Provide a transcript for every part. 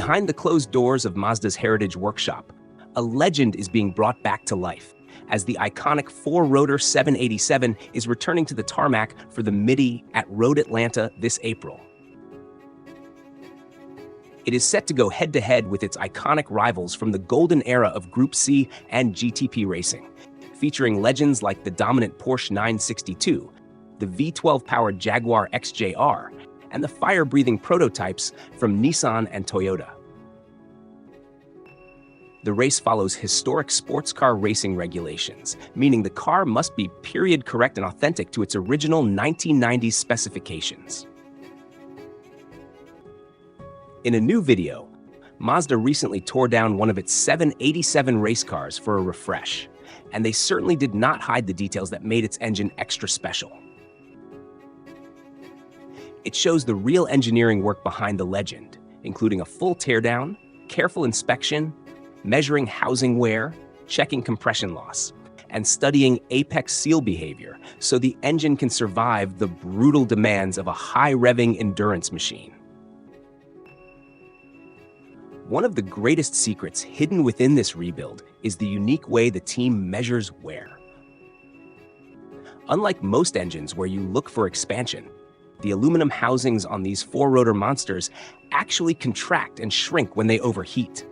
Behind the closed doors of Mazda's heritage workshop, a legend is being brought back to life as the iconic four-rotor 787 is returning to the tarmac for the Mitty at Road Atlanta this April. It is set to go head-to-head with its iconic rivals from the golden era of Group C and GTP racing, featuring legends like the dominant Porsche 962, the V12-powered Jaguar XJR, and the fire-breathing prototypes from Nissan and Toyota. The race follows historic sports car racing regulations, meaning the car must be period correct and authentic to its original 1990s specifications. In a new video, Mazda recently tore down one of its 787 race cars for a refresh, and they certainly did not hide the details that made its engine extra special. It shows the real engineering work behind the legend, including a full teardown, careful inspection, measuring housing wear, checking compression loss, and studying apex seal behavior so the engine can survive the brutal demands of a high-revving endurance machine. One of the greatest secrets hidden within this rebuild is the unique way the team measures wear. Unlike most engines where you look for expansion, the aluminum housings on these four-rotor monsters actually contract and shrink when they overheat.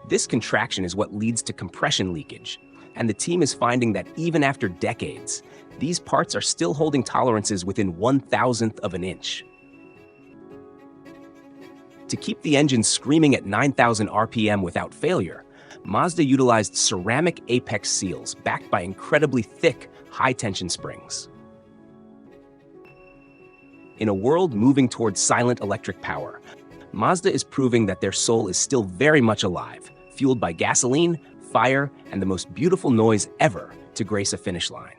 This contraction is what leads to compression leakage, and the team is finding that even after decades, these parts are still holding tolerances within 1/1000th of an inch. To keep the engine screaming at 9,000 RPM without failure, Mazda utilized ceramic apex seals backed by incredibly thick, high-tension springs. In a world moving towards silent electric power, Mazda is proving that their soul is still very much alive, fueled by gasoline, fire, and the most beautiful noise ever to grace a finish line.